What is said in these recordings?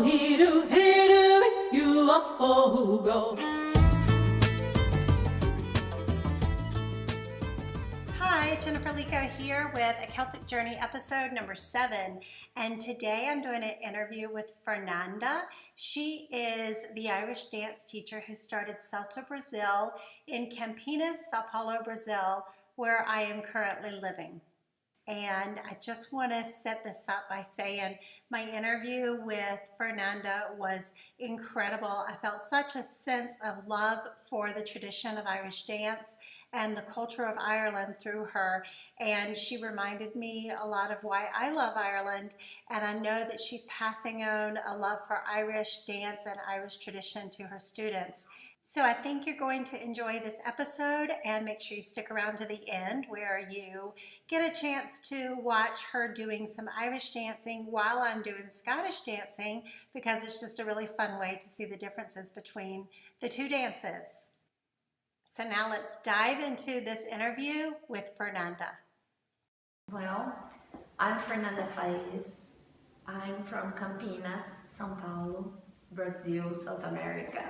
hiru hiru you oh go. Hi, Jennifer Licko here with a Celtic Journey episode number 7, and today I'm doing an interview with Fernanda. She is the Irish dance teacher who started Celtic Brazil in Campinas, Sao Paulo, Brazil, where I am currently living. And I just want to set this up by saying my interview with Fernanda was incredible. I felt such a sense of love for the tradition of Irish dance and the culture of Ireland through her. And she reminded me a lot of why I love Ireland. And I know that she's passing on a love for Irish dance and Irish tradition to her students. So I think you're going to enjoy this episode, and make sure you stick around to the end where you get a chance to watch her doing some Irish dancing while I'm doing Scottish dancing, because it's just a really fun way to see the differences between the two dances. So now let's dive into this interview with Fernanda. Well, I'm Fernanda Faiz. I'm from Campinas, São Paulo, Brazil, South America.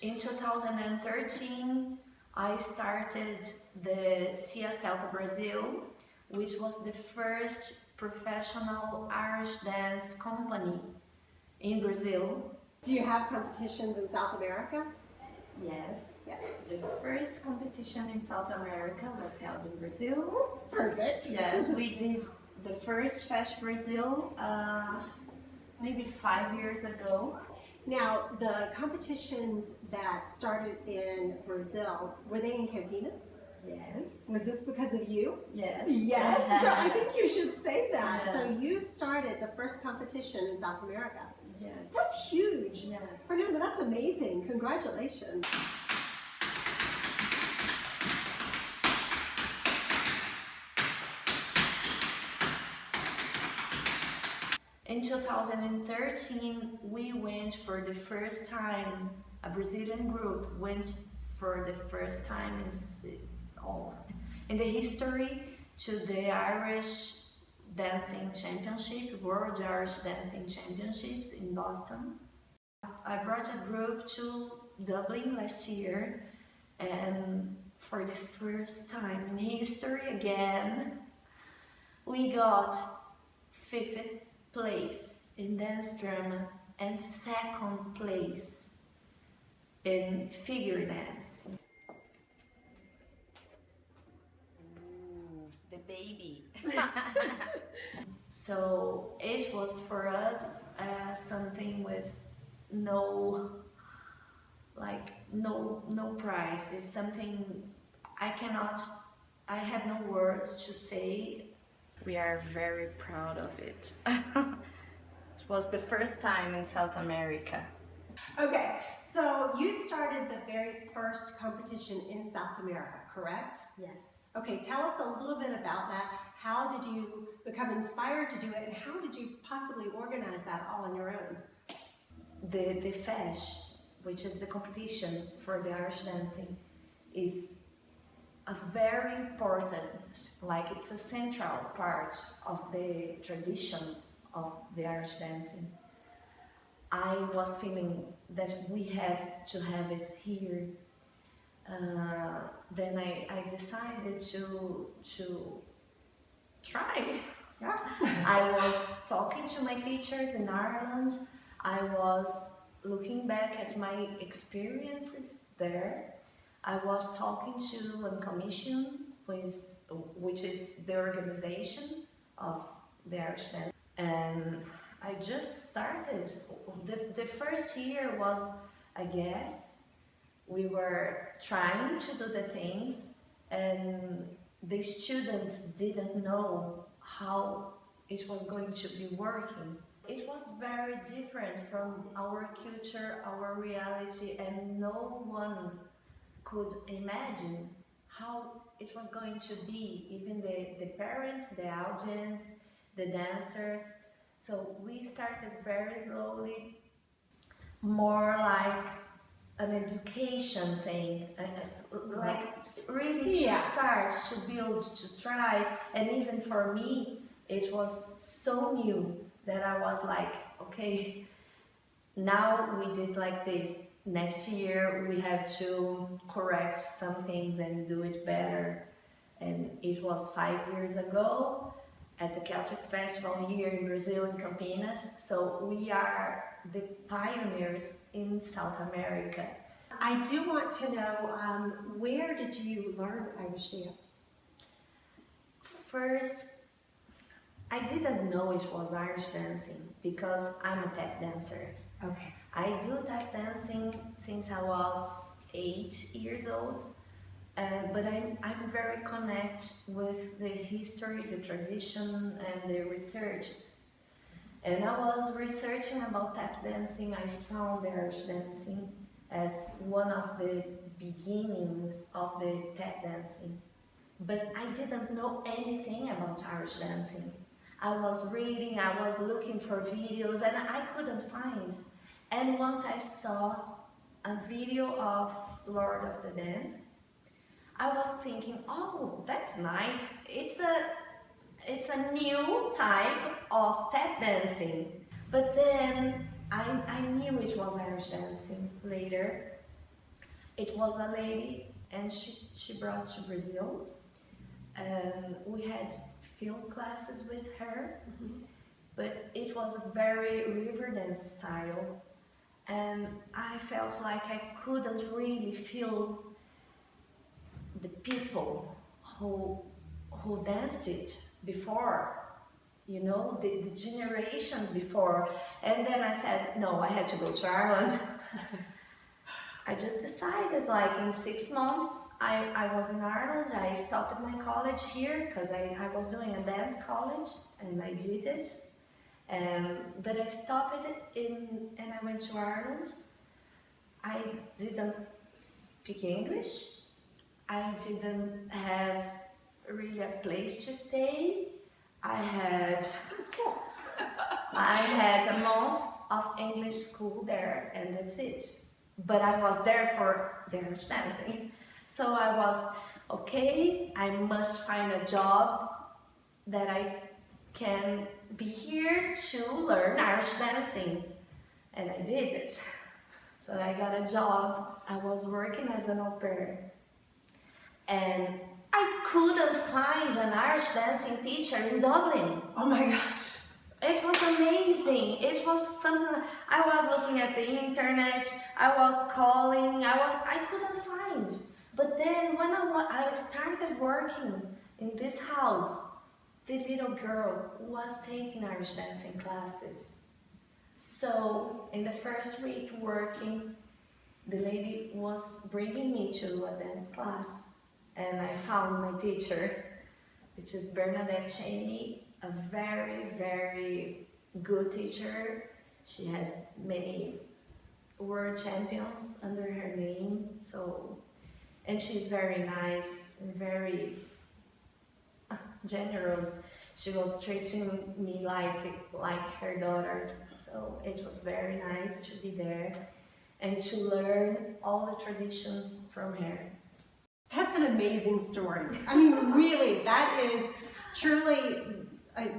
In 2013, I started the CIA Celtic Brazil, which was the first professional Irish dance company in Brazil. Do you have competitions in South America? Yes. Yes. The first competition in South America was held in Brazil. Perfect. Yes, we did the first Fest Brazil maybe 5 years ago. Now, the competitions that started in Brazil, were they in Campinas? Yes. Was this because of you? Yes. Yes, so I think you should say that. Yes. So you started the first competition in South America. Yes. That's huge. Yes. Fernanda, that's amazing. Congratulations. In 2013, we went for the first time, a Brazilian group went for the first time in the history to the Irish Dancing Championship, World Irish Dancing Championships in Boston. I brought a group to Dublin last year, and for the first time in history again, we got 5th place in dance drama and 2nd place in figure dance. Ooh, the baby. So it was for us something with no price. It's something I have no words to say. We are very proud of it. It was the first time in South America. Okay, so you started the very first competition in South America, correct? Yes. Okay, tell us a little bit about that. How did you become inspired to do it, and how did you possibly organize that all on your own? The FESH, which is the competition for the Irish dancing, is a very important, it's a central part of the tradition of the Irish dancing. I was feeling that we have to have it here. Then I decided to try. Yeah. I was talking to my teachers in Ireland. I was looking back at my experiences there. I was talking to a commission, which is the organization of the Irish dance, and I just started. The first year was, I guess, we were trying to do the things, and the students didn't know how it was going to be working. It was very different from our culture, our reality, and no one could imagine how it was going to be, even the parents, the audience, the dancers. So we started very slowly, more like an education thing, like really to start, to build, to try. And even for me, it was so new that I was like, okay, Now we did like this. Next year we have to correct some things and do it better. And it was 5 years ago at the Celtic Festival here in Brazil, in Campinas. So we are the pioneers in South America. I do want to know, where did you learn Irish dance? First, I didn't know it was Irish dancing because I'm a tap dancer. Okay. I do tap dancing since I was 8 years old, but I'm very connected with the history, the tradition, and the researches. And I was researching about tap dancing. I found Irish dancing as one of the beginnings of the tap dancing. But I didn't know anything about Irish dancing. I was reading, I was looking for videos, and I couldn't find. And once I saw a video of Lord of the Dance, I was thinking, oh, that's nice. It's a new type of tap dancing. But then I knew it was Irish dancing later. It was a lady, and she brought to Brazil. And we had film classes with her, but it was a very river dance style. And I felt like I couldn't really feel the people who danced it before, you know, the generations before. And then I said, no, I had to go to Ireland. I just decided, like, in 6 months, I was in Ireland. I stopped my college here because I was doing a dance college, and I did it. But I stopped it and I went to Ireland. I didn't speak English. I didn't have really a place to stay. I had a month of English school there, and that's it. But I was there for Irish dancing. So I was, okay, I must find a job that I can be here to learn Irish dancing. And I did it. So I got a job. I was working as an au pair. And I couldn't find an Irish dancing teacher in Dublin. Oh my gosh. It was amazing. It was something. I was looking at the internet. I was calling. I couldn't find. But then when I started working in this house, the little girl was taking Irish dancing classes. So in the first week working, the lady was bringing me to a dance class, and I found my teacher, which is Bernadette Cheney, a very, very good teacher. She has many world champions under her name. And she's very nice and very generous. She was treating me like her daughter. So it was very nice to be there and to learn all the traditions from her. That's an amazing story. I mean, really, that is truly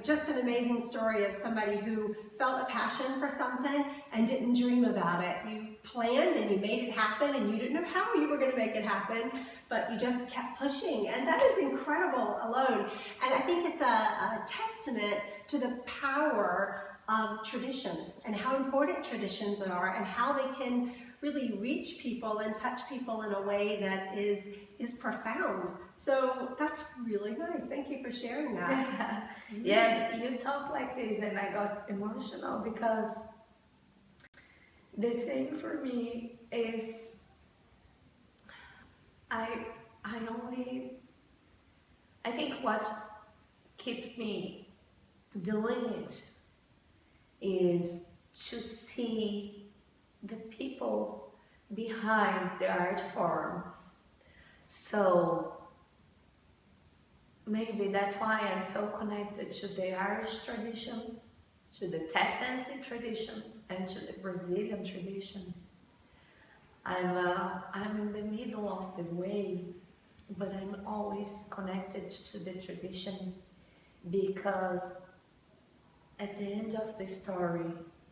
just an amazing story of somebody who felt a passion for something and didn't dream about it. You planned and you made it happen, and you didn't know how you were going to make it happen, but you just kept pushing, and that is incredible alone. And I think it's a testament to the power of traditions and how important traditions are and how they can really reach people and touch people in a way that is profound. So that's really nice. Thank you for sharing that. Yes, you talk like this and I got emotional because the thing for me is I think what keeps me doing it is to see the people behind the art form. So maybe that's why I'm so connected to the Irish tradition, to the tap dancing tradition, and to the Brazilian tradition. I'm in the middle of the way, but I'm always connected to the tradition because at the end of the story,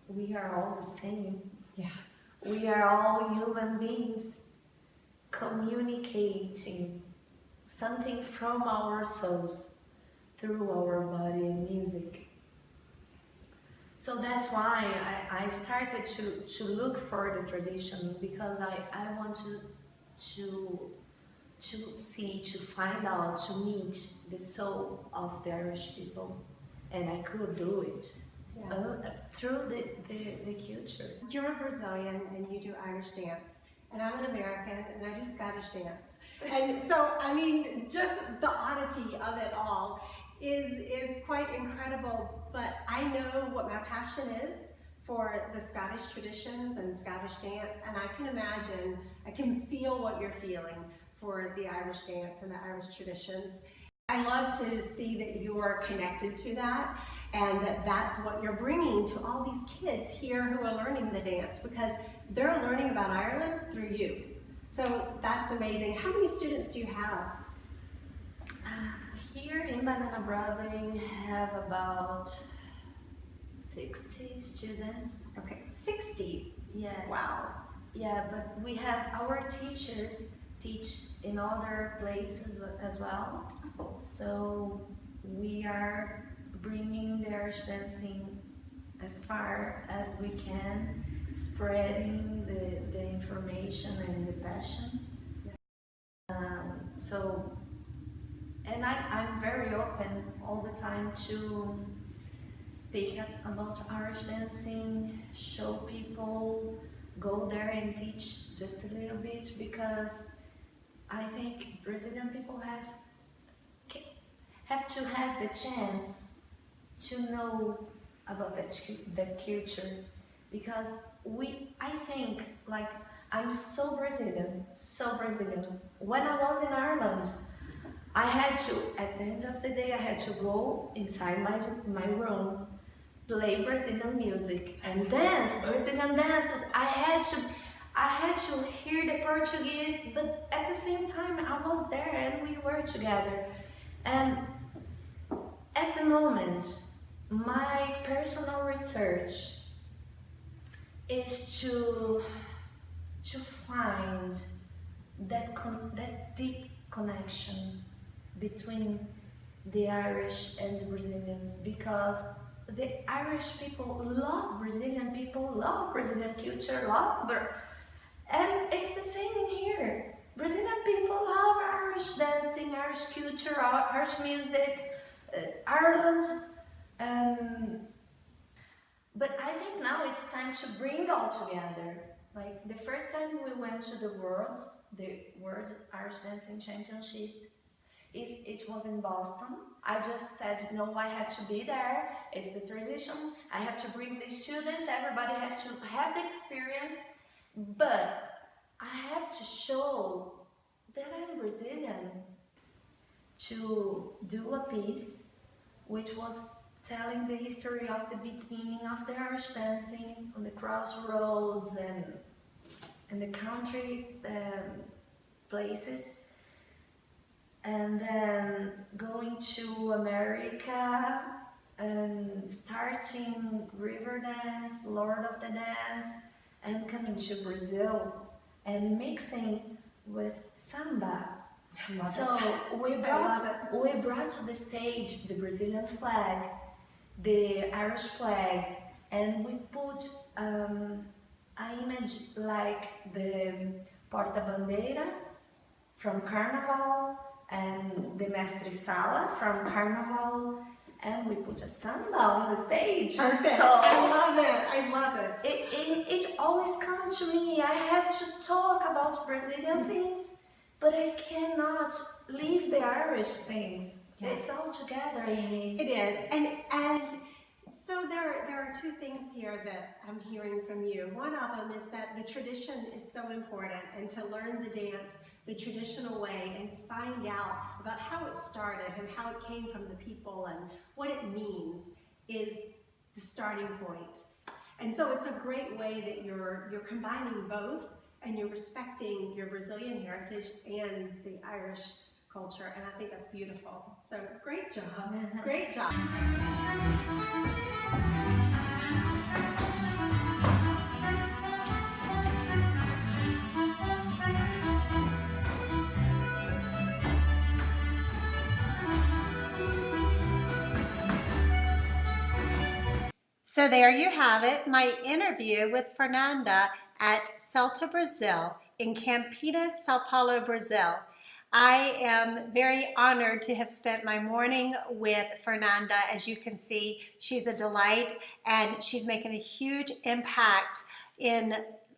we are all the same. Yeah. We are all human beings communicating something from our souls through our body and music. So that's why I started to look for the tradition, because I want to see, to find out, to meet the soul of the Irish people, and I could do it through the culture. You're a Brazilian and you do Irish dance, and I'm an American and I do Scottish dance. And so, I mean, just the oddity of it all is quite incredible, but I know what my passion is for the Scottish traditions and Scottish dance, and I can imagine, I can feel what you're feeling for the Irish dance and the Irish traditions. I love to see that you're connected to that, and that that's what you're bringing to all these kids here who are learning the dance, because they're learning about Ireland through you. So that's amazing. How many students do you have? Here in Banana Broadway, we have about 60 students. Okay, 60. Yeah. Wow. Yeah, but we have our teachers teach in other places as well. So we are bringing the Irish dancing as far as we can, spreading the information and the passion. And I'm very open all the time to speak about Irish dancing, show people, go there and teach just a little bit, because I think Brazilian people have to have the chance to know about that culture, because I think, like, I'm so Brazilian. When I was in Ireland, I had to, at the end of the day, I had to go inside my room, play Brazilian music and dance Brazilian dances. I had to hear the Portuguese, but at the same time I was there and we were together. And at the moment, my personal research is to find that deep connection between the Irish and the Brazilians, because the Irish people love Brazilian people, love Brazilian culture, and it's the same in here. Brazilian people love Irish dancing, Irish culture, Irish music, Ireland. But I think now it's time to bring all together. Like the first time we went to the World Irish Dancing Championship, it was in Boston. I just said, no, I have to be there. It's the tradition. I have to bring the students. Everybody has to have the experience. But I have to show that I'm Brazilian, to do a piece which was telling the history of the beginning of the Irish dancing on the crossroads and the country places, and then going to America and starting river dance, Lord of the Dance, and coming to Brazil and mixing with samba. So we brought to the stage the Brazilian flag, the Irish flag, and we put an image like the porta-bandeira from Carnival and the Mestre Sala from Carnival, and we put a samba on the stage. Perfect. So I love it. It always comes to me. I have to talk about Brazilian things, but I cannot leave the Irish things. Yeah. It's all together in me. It is, and so there are two things here that I'm hearing from you. One of them is that the tradition is so important, and to learn the dance the traditional way and find out about how it started and how it came from the people and what it means is the starting point. And so it's a great way that you're combining both, and you're respecting your Brazilian heritage and the Irish culture, and I think that's beautiful. So great job, great job. So there you have it, my interview with Fernanda at Celta Brazil in Campinas, Sao Paulo, Brazil. I am very honored to have spent my morning with Fernanda. As you can see, she's a delight and she's making a huge impact in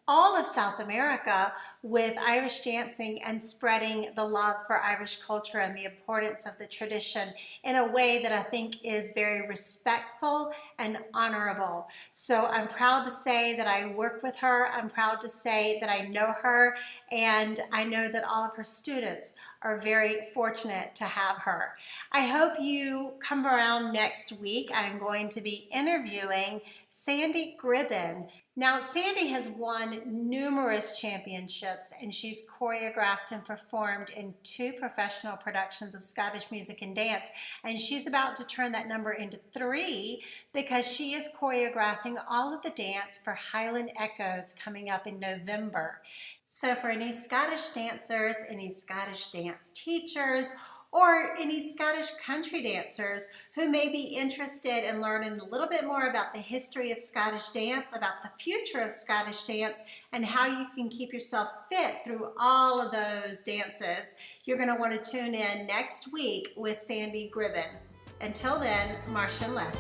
all of South America with Irish dancing and spreading the love for Irish culture and the importance of the tradition in a way that I think is very respectful and honorable. So I'm proud to say that I work with her. I'm proud to say that I know her, and I know that all of her students are very fortunate to have her. I hope you come around next week. I'm going to be interviewing Sandy Gribben. Now, Sandy has won numerous championships, and she's choreographed and performed in 2 professional productions of Scottish music and dance, and she's about to turn that number into 3 because she is choreographing all of the dance for Highland Echoes coming up in November. So for any Scottish dancers, any Scottish dance teachers, or any Scottish country dancers who may be interested in learning a little bit more about the history of Scottish dance, about the future of Scottish dance, and how you can keep yourself fit through all of those dances, you're going to want to tune in next week with Sandy Gribben. Until then, Marcia Left.